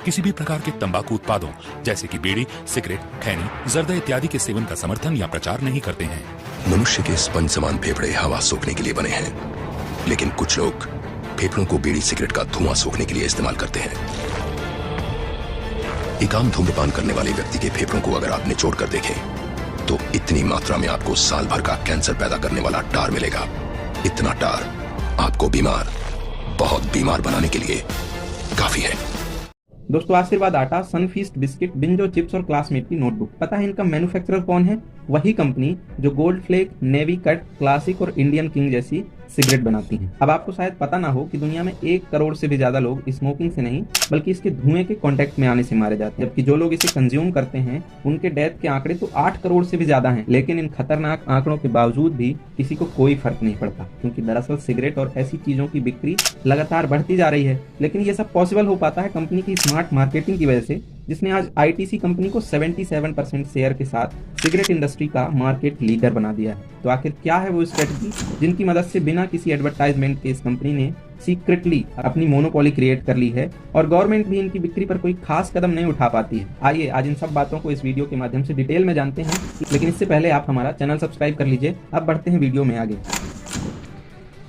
किसी भी प्रकार के तंबाकू उत्पादों जैसे कि बीड़ी, सिगरेट, खैनी, जर्दा इत्यादि के सेवन का समर्थन या प्रचार नहीं करते हैं। मनुष्य के स्पंज समान फेफड़े हवा सोखने के लिए बने हैं, लेकिन कुछ लोग फेफड़ों को बीड़ी सिगरेट का धुआं सोखने के लिए इस्तेमाल करते हैं। एक आम धूम्रपान करने वाले व्यक्ति के फेफड़ों को अगर आप निचोड़ कर देखें तो इतनी मात्रा में आपको साल भर का कैंसर पैदा करने वाला टार मिलेगा। इतना टार आपको बीमार, बहुत बीमार बनाने के लिए काफी है। दोस्तों, Aashirvaad Atta, Sunfeast biscuit, Bingo chips और क्लासमेट की नोटबुक। पता है इनका मैन्युफैक्चरर कौन है? वही कंपनी जो Gold Flake, Navy Cut, Classic और इंडियन किंग जैसी सिगरेट बनाती है। अब आपको शायद पता ना हो कि दुनिया में 1 करोड़ से भी ज्यादा लोग स्मोकिंग से नहीं बल्कि इसके धुएं के कांटेक्ट में आने से मारे जाते हैं, जबकि जो लोग इसे कंज्यूम करते हैं उनके डेथ के आंकड़े तो 8 करोड़ से भी ज्यादा हैं। लेकिन इन खतरनाक आंकड़ों के बावजूद भी किसी को कोई फर्क नहीं पड़ता, क्योंकि दरअसल सिगरेट और ऐसी चीजों की बिक्री लगातार बढ़ती जा रही है। लेकिन ये सब पॉसिबल हो पाता है कंपनी की स्मार्ट मार्केटिंग की वजह से, जिसने आज आईटीसी कंपनी को 77% शेयर के साथ सिगरेट इंडस्ट्री का मार्केट लीडर बना दिया है। तो आखिर क्या है वो स्ट्रेटजी जिनकी मदद से बिना किसी एडवर्टाइजमेंट के इस कंपनी ने सीक्रेटली अपनी मोनोपोली क्रिएट कर ली है और गवर्नमेंट भी इनकी बिक्री पर कोई खास कदम नहीं उठा पाती है? आइए आज इन सब बातों को इस वीडियो के माध्यम से डिटेल में जानते हैं, लेकिन इससे पहले आप हमारा चैनल सब्सक्राइब कर लीजिए। अब बढ़ते हैं वीडियो में आगे।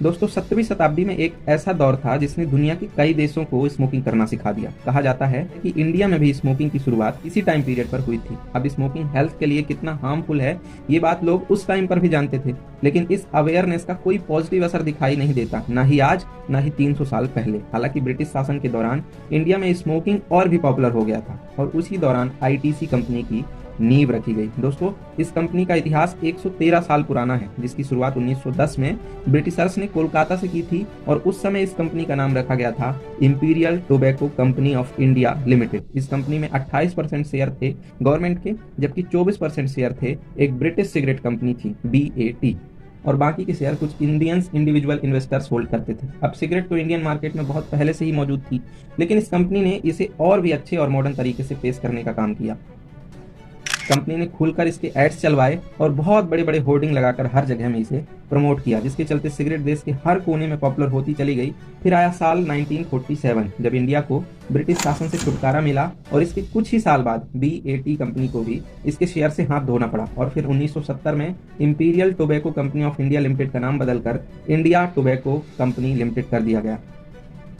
दोस्तों, 17वीं शताब्दी में एक ऐसा दौर था जिसने दुनिया के कई देशों को स्मोकिंग करना सिखा दिया। कहा जाता है कि इंडिया में भी स्मोकिंग की शुरुआत इसी टाइम पीरियड पर हुई थी। अब स्मोकिंग हेल्थ के लिए कितना हार्मफुल है ये बात लोग उस टाइम पर भी जानते थे, लेकिन इस अवेयरनेस का कोई पॉजिटिव असर दिखाई नहीं देता, ना ही आज ना ही 300 साल पहले। हालांकि ब्रिटिश शासन के दौरान इंडिया में स्मोकिंग और भी पॉपुलर हो गया था और उसी दौरान आईटीसी कंपनी की नींव रखी गई। दोस्तों, इस कंपनी का इतिहास 113 साल पुराना है, जिसकी शुरुआत 1910 में ब्रिटिशर्स ने कोलकाता से की थी और उस समय इस कंपनी का नाम रखा गया था imperial tobacco company of India limited. इस कंपनी में 28% शेयर थे गवर्नमेंट के, जबकि 24% शेयर थे एक ब्रिटिश सिगरेट कंपनी थी BAT, और बाकी के शेयर कुछ इंडियंस इंडिविजुअल इन्वेस्टर्स होल्ड करते थे। अब सिगरेट तो इंडियन मार्केट में बहुत पहले से ही मौजूद थी, लेकिन इस कंपनी ने इसे और भी अच्छे और मॉडर्न तरीके से पेश करने का काम किया। कंपनी ने खुलकर इसके एड्स चलवाए और बहुत बड़े बड़े होर्डिंग लगाकर हर जगह में इसे प्रमोट किया, जिसके चलते सिगरेट देश के हर कोने में पॉपुलर होती चली गई। फिर आया साल 1947, जब इंडिया को ब्रिटिश शासन से छुटकारा मिला और इसके कुछ ही साल बाद BAT कंपनी को भी इसके शेयर से हाथ धोना पड़ा और फिर 1970 में imperial tobacco company of India limited का नाम बदलकर इंडिया टोबैको कंपनी लिमिटेड कर दिया गया।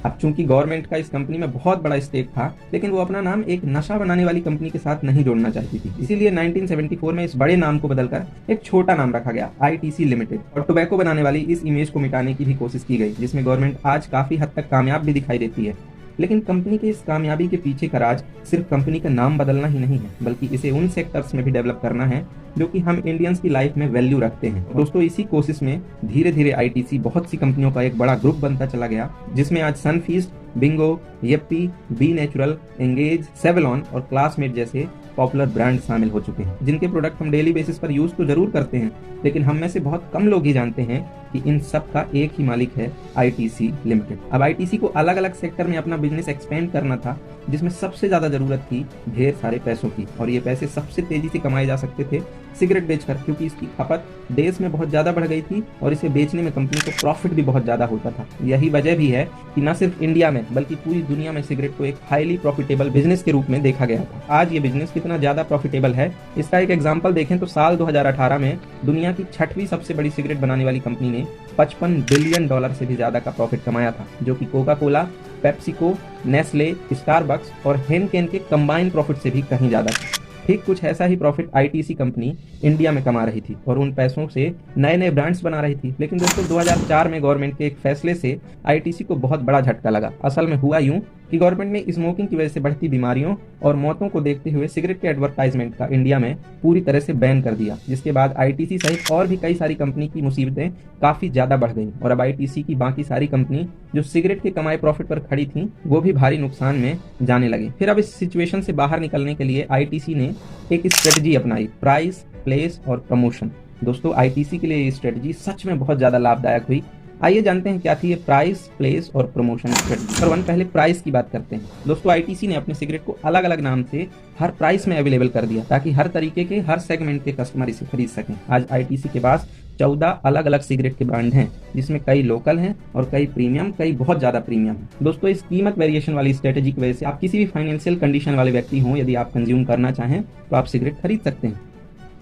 अब चूंकि गवर्नमेंट का इस कंपनी में बहुत बड़ा स्टेक था, लेकिन वो अपना नाम एक नशा बनाने वाली कंपनी के साथ नहीं जोड़ना चाहती थी, इसीलिए 1974 में इस बड़े नाम को बदलकर एक छोटा नाम रखा गया, ITC लिमिटेड, और टोबैको बनाने वाली इस इमेज को मिटाने की भी कोशिश की गई, जिसमें गवर्नमेंट आज काफी हद तक कामयाब भी दिखाई देती है। लेकिन कंपनी के इस कामयाबी के पीछे का राज सिर्फ कंपनी का नाम बदलना ही नहीं है, बल्कि इसे उन सेक्टर्स में भी डेवलप करना है जो कि हम इंडियंस की लाइफ में वैल्यू रखते हैं। दोस्तों, इसी कोशिश में धीरे धीरे आईटीसी बहुत सी कंपनियों का एक बड़ा ग्रुप बनता चला गया, जिसमें आज Sunfeast, Bingo, Yippee, B Natural, Engage, Savlon और क्लासमेट जैसे पॉपुलर ब्रांड शामिल हो चुके हैं, जिनके प्रोडक्ट हम डेली बेसिस पर यूज तो जरूर करते हैं, लेकिन हम में से बहुत कम लोग ही जानते हैं कि इन सब का एक ही मालिक है, ITC लिमिटेड। अब ITC को अलग अलग सेक्टर में अपना बिजनेस एक्सपेंड करना था, जिसमें सबसे ज्यादा जरूरत थी ढेर सारे पैसों की, और ये पैसे सबसे तेजी से कमाए जा सकते थे सिगरेट बेचकर, क्योंकि इसकी खपत देश में बहुत ज्यादा बढ़ गई थी और इसे बेचने में कंपनी को प्रॉफिट भी बहुत ज्यादा होता था। यही वजह भी है कि न सिर्फ इंडिया में बल्कि पूरी दुनिया में सिगरेट को एक हाईली प्रॉफिटेबल बिजनेस के रूप में देखा गया था। आज ये बिजनेस कितना ज्यादा प्रॉफिटेबल है, इसका एक एग्जांपल देखें तो साल 2018 में दुनिया की 6वीं सबसे बड़ी सिगरेट बनाने वाली कंपनी ने $55 बिलियन से भी ज्यादा का प्रॉफिट कमाया था, जो कि Coca Cola, PepsiCo, Nestle, Starbucks और हेनकेन के कंबाइन प्रॉफिट से भी कहीं ज्यादा था। ठीक कुछ ऐसा ही प्रॉफिट आईटीसी कंपनी इंडिया में कमा रही थी और उन पैसों से नए नए ब्रांड्स बना रही थी। लेकिन दोस्तों, 2004 में गवर्नमेंट के एक फैसले से आईटीसी को बहुत बड़ा झटका लगा। असल में हुआ यूं कि गवर्नमेंट ने स्मोकिंग की वजह से बढ़ती बीमारियों और मौतों को देखते हुए सिगरेट के एडवर्टाइजमेंट का इंडिया में पूरी तरह से बैन कर दिया, जिसके बाद आईटीसी सहित और भी कई सारी कंपनी की मुसीबतें काफी ज्यादा बढ़ गई और अब आईटीसी की बाकी सारी कंपनी जो सिगरेट के कमाए प्रॉफिट पर खड़ी थी, वो भी भारी नुकसान में जाने लगे। फिर अब इस सिचुएशन से बाहर निकलने के लिए आईटीसी ने एक स्ट्रेटजी अपनाई, प्राइस, प्लेस और प्रमोशन। दोस्तों, आईटीसी के लिए ये स्ट्रेटजी सच में बहुत ज्यादा लाभदायक हुई। आइए जानते हैं क्या थी ये प्राइस, प्लेस और प्रमोशन स्ट्रेटजी। नंबर 1, पहले प्राइस की बात करते हैं। दोस्तों, आईटीसी ने अपने सिगरेट को अलग अलग नाम से हर प्राइस में अवेलेबल कर दिया, ताकि हर तरीके के, हर सेगमेंट के कस्टमर इसे खरीद सकें। आज आईटीसी के पास 14 अलग अलग सिगरेट के ब्रांड हैं, जिसमें कई लोकल हैं और कई प्रीमियम, कई बहुत ज़्यादा प्रीमियम हैं। दोस्तों, इस कीमत वेरिएशन वाली स्ट्रेटेजी की वजह से आप किसी भी फाइनेंशियल कंडीशन वाले व्यक्ति हों, यदि आप कंज्यूम करना चाहें तो आप सिगरेट खरीद सकते हैं।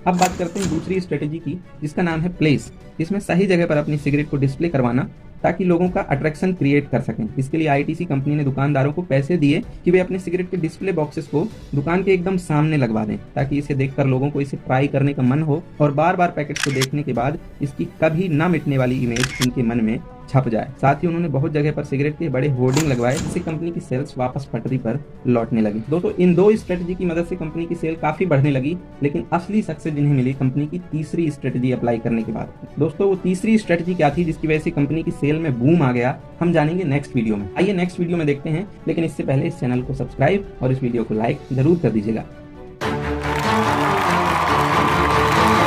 अब बात करते हैं दूसरी स्ट्रेटेजी की, जिसका नाम है प्लेस। इसमें सही जगह पर अपनी सिगरेट को डिस्प्ले करवाना, ताकि लोगों का अट्रैक्शन क्रिएट कर सकें। इसके लिए आईटीसी कंपनी ने दुकानदारों को पैसे दिए कि वे अपने सिगरेट के डिस्प्ले बॉक्सेस को दुकान के एकदम सामने लगवा दें, ताकि इसे देखकर लोगों को इसे ट्राई करने का मन हो और बार बार पैकेट को देखने के बाद इसकी कभी ना मिटने वाली इमेज उनके मन में छप जाए। साथ ही उन्होंने बहुत जगह पर सिगरेट के बड़े होर्डिंग लगवाए, जिससे कंपनी की सेल्स वापस पटरी पर लौटने लगी। दोस्तों, इन दो स्ट्रेटजी की मदद से कंपनी की सेल काफी बढ़ने लगी, लेकिन असली सक्सेस जिन्हें मिली कंपनी की तीसरी स्ट्रेटजी अप्लाई करने के बाद। दोस्तों, वो तीसरी स्ट्रेटजी क्या थी जिसकी वजह से कंपनी की सेल में बूम आ गया, हम जानेंगे नेक्स्ट वीडियो में। आइए नेक्स्ट वीडियो में देखते हैं, लेकिन इससे पहले इस चैनल को सब्सक्राइब और इस वीडियो को लाइक जरूर कर दीजिएगा।